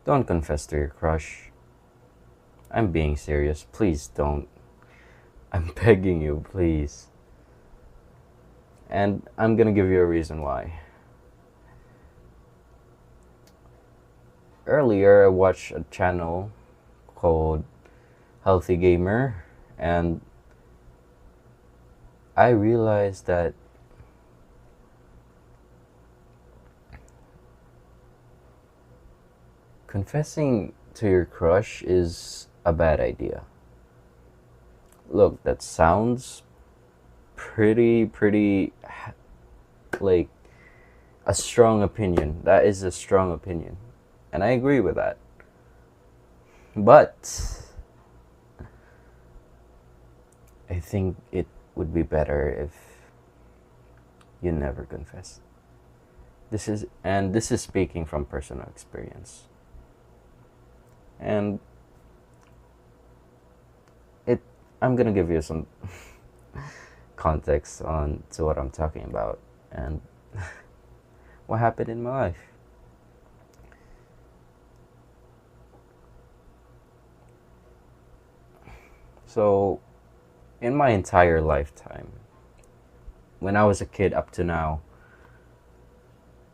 Don't confess to your crush. I'm being serious. Please don't. I'm begging you, please. And I'm gonna give you a reason why. Earlier, I watched a channel called Healthy Gamer, and I realized that confessing to your crush is a bad idea. Look, that sounds pretty like a strong opinion. That is a strong opinion. And I agree with that. But I think it would be better if you never confess. This is speaking from personal experience. And it I'm going to give you some context on to what I'm talking about and what happened in my life. So, in my entire lifetime, when I was a kid up to now,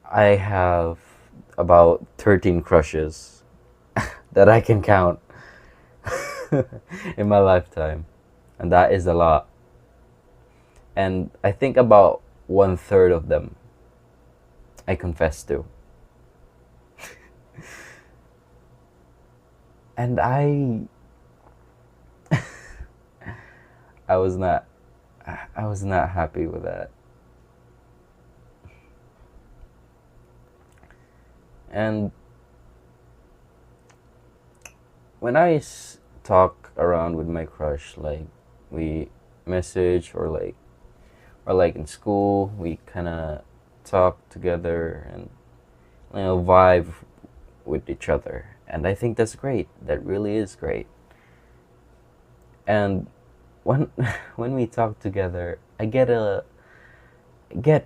I have about 13 crushes that I can count in my lifetime. And that is a lot. And I think about one third of them I confess to. And I was not I was not happy with that. And when talk around with my crush, like we message or like in school, we kind of talk together and vibe with each other. And I think that's great. That really is great. And when when we talk together, I get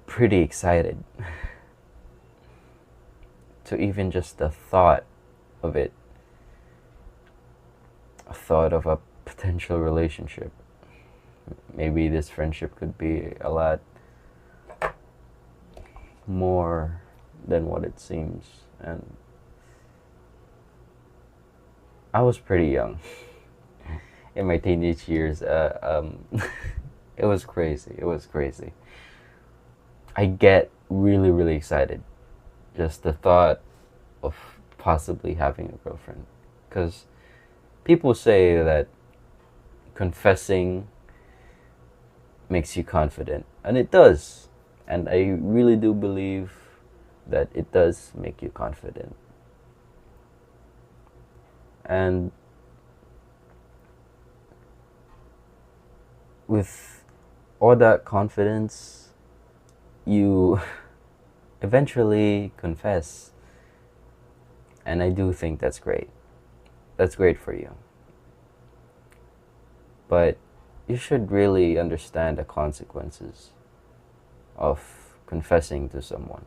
pretty excited to even just the thought of it, a thought of a potential relationship. Maybe this friendship could be a lot more than what it seems. And I was pretty young in my teenage years. It was crazy. It was crazy. I get really excited just the thought of possibly having a girlfriend, because people say that confessing makes you confident, and it does. And I really do believe that it does make you confident. And with all that confidence, you eventually confess. And I do think that's great. That's great for you. But you should really understand the consequences of confessing to someone.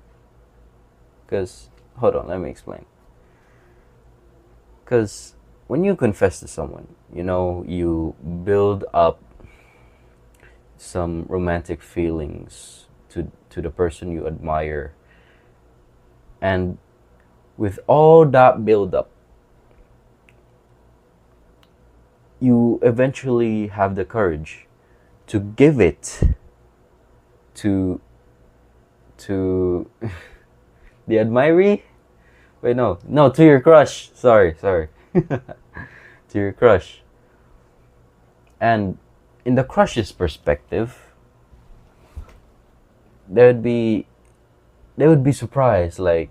Because, hold on, let me explain. Because when you confess to someone, you build up some romantic feelings to the person you admire. And with all that build up, you eventually have the courage to give it to the admiree. Wait, no, to your crush. Sorry, to your crush. And in the crush's perspective, they would be they would be surprised, like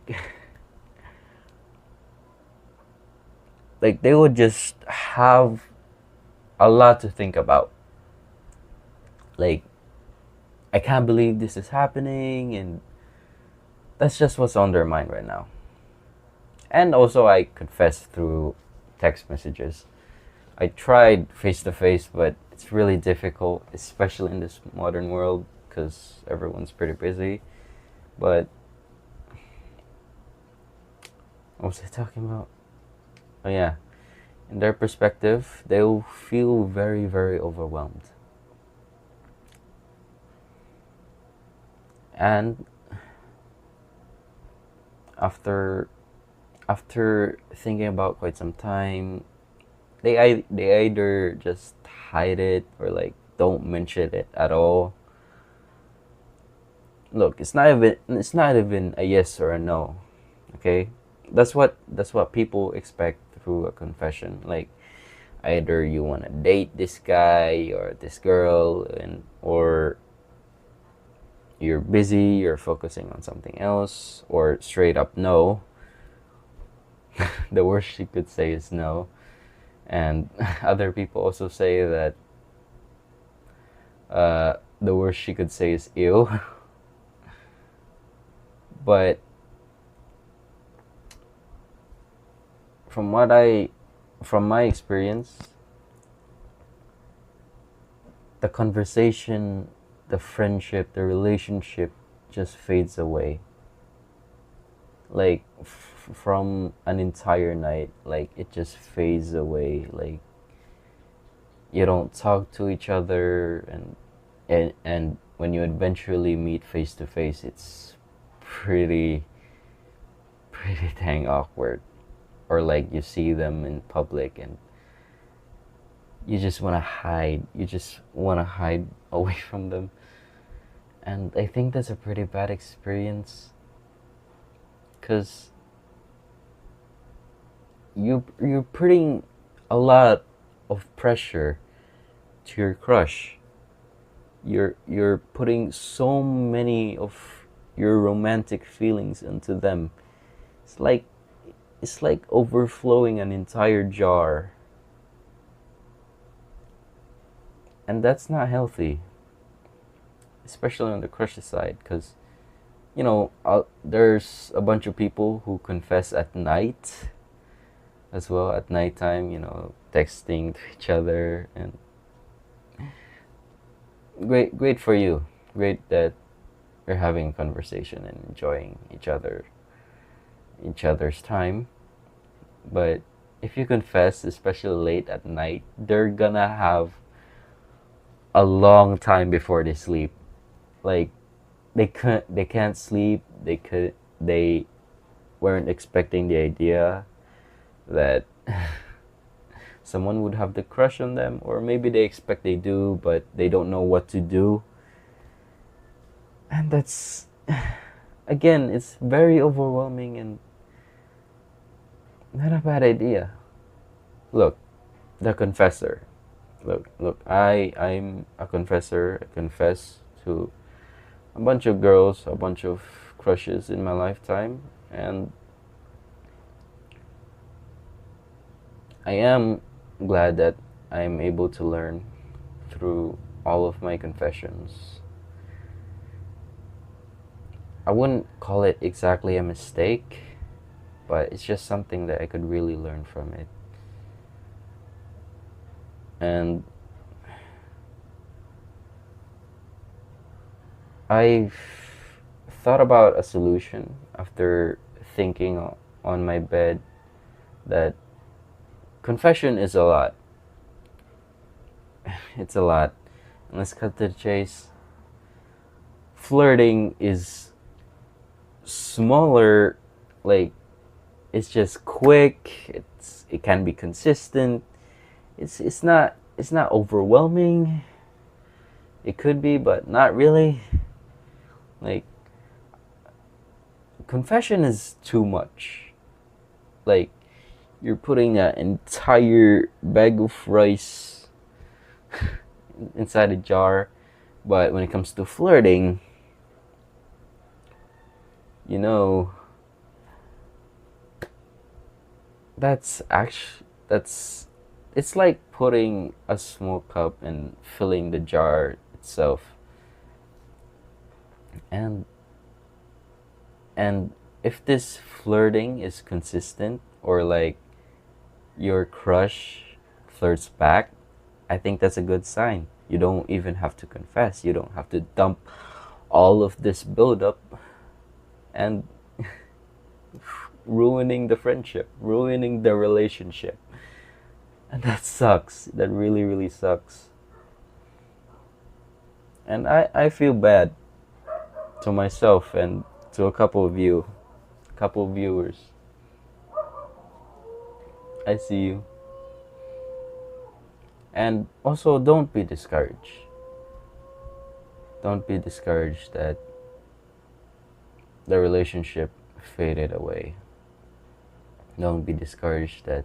they would just have a lot to think about. Like, I can't believe this is happening, and that's just what's on their mind right now. And also, I confess through text messages. I tried face to face, but it's really difficult, especially in this modern world, because everyone's pretty busy. But what was I talking about? Oh yeah, in their perspective, they'll feel very, very overwhelmed. And after after thinking about quite some time, they either just hide it or like don't mention it at all. Look, it's not even a yes or a no. Okay, that's what people expect through a confession. Like either you want to date this guy or this girl, and or you're busy, you're focusing on something else, or straight up no. The worst she could say is no. And other people also say that the worst she could say is ew. But from what I from my experience, the conversation, the friendship, the relationship just fades away. Like from an entire night, like it just fades away. Like you don't talk to each other, and when you eventually meet face to face, it's pretty pretty dang awkward. Or like you see them in public and you just want to hide. You just want to hide away from them. And I think that's a pretty bad experience because you're putting a lot of pressure to your crush. You're putting so many of your romantic feelings into them. It's like it's like overflowing an entire jar, and that's not healthy, especially on the crush side, because there's a bunch of people who confess at night as well, at nighttime, texting to each other. And great for you, great that you're having a conversation and enjoying each other's time. But if you confess, especially late at night, they're gonna have a long time before they sleep. Like they can't sleep. They weren't expecting the idea that someone would have the crush on them, or maybe they expect they do, but they don't know what to do. And that's again, it's very overwhelming and not a bad idea. Look, the confessor. Look. I'm a confessor. I confess to a bunch of girls, a bunch of crushes in my lifetime, and I am glad that I'm able to learn through all of my confessions. I wouldn't call it exactly a mistake, but it's just something that I could really learn from it. And I've thought about a solution after thinking on my bed that confession is a lot. It's a lot. And let's cut to the chase. Flirting is smaller, like it's just quick. It can be consistent. It's not overwhelming. It could be, but not really. Like confession is too much. Like you're putting an entire bag of rice inside a jar, but when it comes to flirting, you know, that's it's like putting a small cup and filling the jar itself. And and if this flirting is consistent, or like your crush flirts back, I think that's a good sign. You don't even have to confess. You don't have to dump all of this buildup, and ruining the friendship, ruining the relationship. And that sucks. That really, really sucks. And I feel bad to myself and to a couple of you, couple of viewers. I see you. And also, don't be discouraged. Don't be discouraged that the relationship faded away. Don't be discouraged that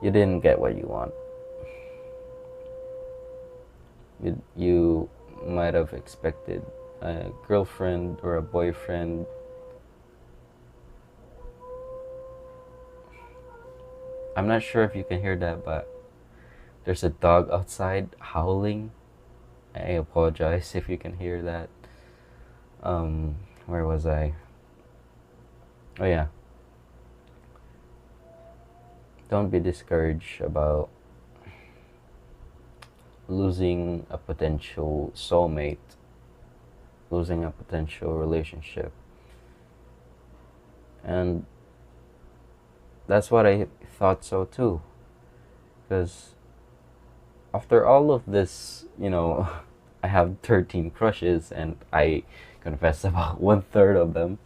you didn't get what you want. You might have expected a girlfriend or a boyfriend. I'm not sure if you can hear that, but there's a dog outside howling. I apologize if you can hear that. Where was I? Oh yeah. Don't be discouraged about losing a potential soulmate, losing a potential relationship. And that's what I thought so too. Because after all of this, I have 13 crushes and I confess about 1/3 of them.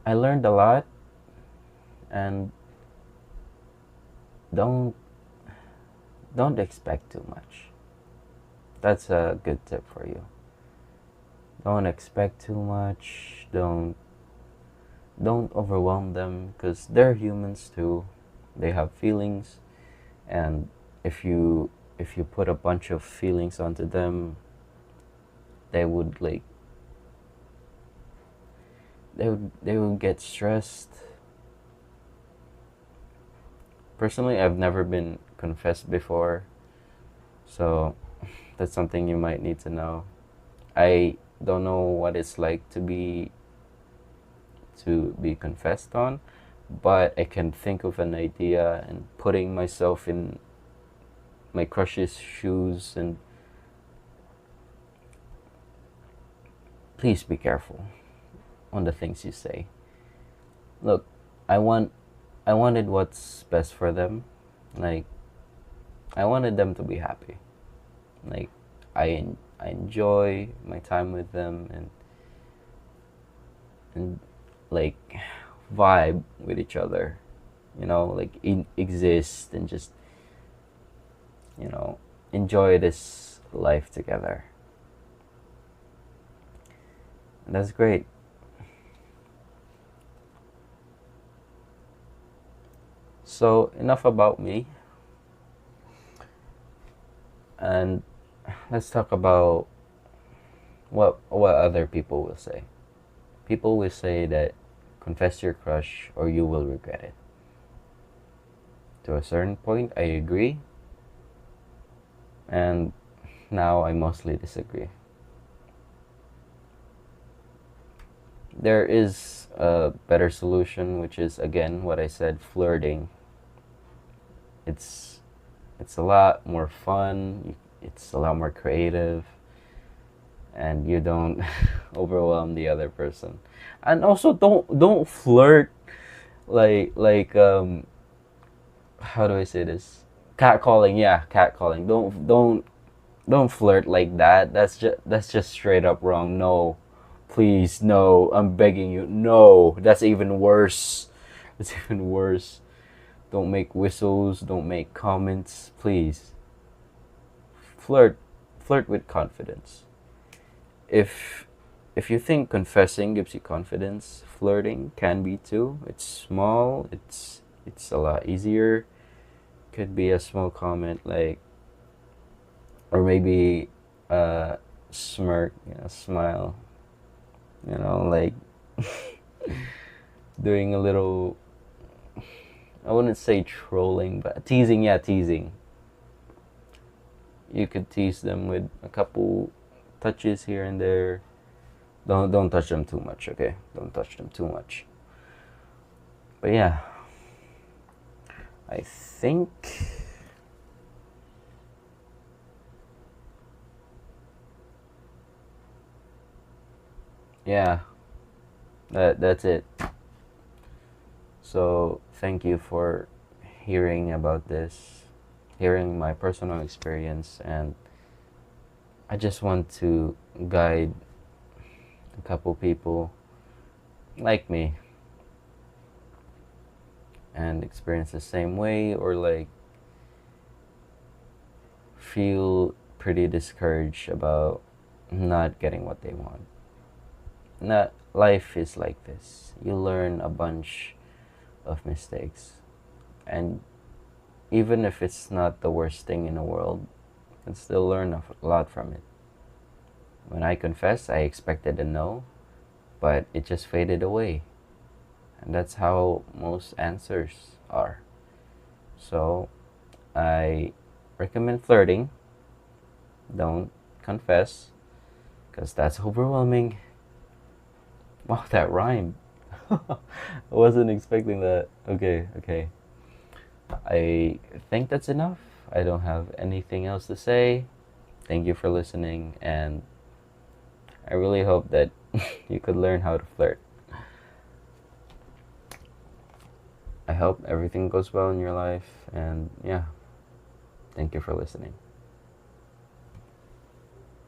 I learned a lot, and don't don't expect too much. That's a good tip for you. Don't expect too much. Don't overwhelm them because they're humans too. They have feelings, and if you put a bunch of feelings onto them, they would like they would get stressed. Personally, I've never been confessed before, so that's something you might need to know. I don't know what it's like to be confessed on, but I can think of an idea and putting myself in my crush's shoes, and please be careful on the things you say. Look, I wanted what's best for them. Like, I wanted them to be happy. Like, I enjoy my time with them, and like vibe with each other. Like exist and just enjoy this life together. And that's great. So enough about me, and let's talk about what other people will say. People will say that confess your crush or you will regret it. To a certain point, I agree, and now I mostly disagree. There is a better solution, which is again what I said, flirting. It's it's a lot more fun. It's a lot more creative, and you don't overwhelm the other person. And also, don't flirt like how do I say this? Catcalling, yeah, catcalling. Don't flirt like that. That's just straight up wrong. No, please, no. I'm begging you. No, that's even worse. That's even worse. Don't make whistles. Don't make comments. Please, flirt, flirt with confidence. If if you think confessing gives you confidence, flirting can be too. It's small. It's a lot easier. Could be a small comment like, or maybe a smirk, smile, like doing a little, I wouldn't say trolling, but teasing, yeah, teasing. You could tease them with a couple touches here and there. Don't touch them too much, okay? Don't touch them too much. But yeah, I think Yeah, that's it. So thank you for hearing about this, hearing my personal experience, and I just want to guide a couple people like me and experience the same way, or like feel pretty discouraged about not getting what they want. Not life is like this. You learn a bunch of mistakes, and even if it's not the worst thing in the world, you can still learn a lot from it. When I confess, I expected a no, but it just faded away. And that's how most answers are. So I recommend flirting. Don't confess, because that's overwhelming. Wow, that rhymed. I wasn't expecting that. Okay, okay. I think that's enough. I don't have anything else to say. Thank you for listening, and I really hope that you could learn how to flirt. I hope everything goes well in your life, and yeah, thank you for listening.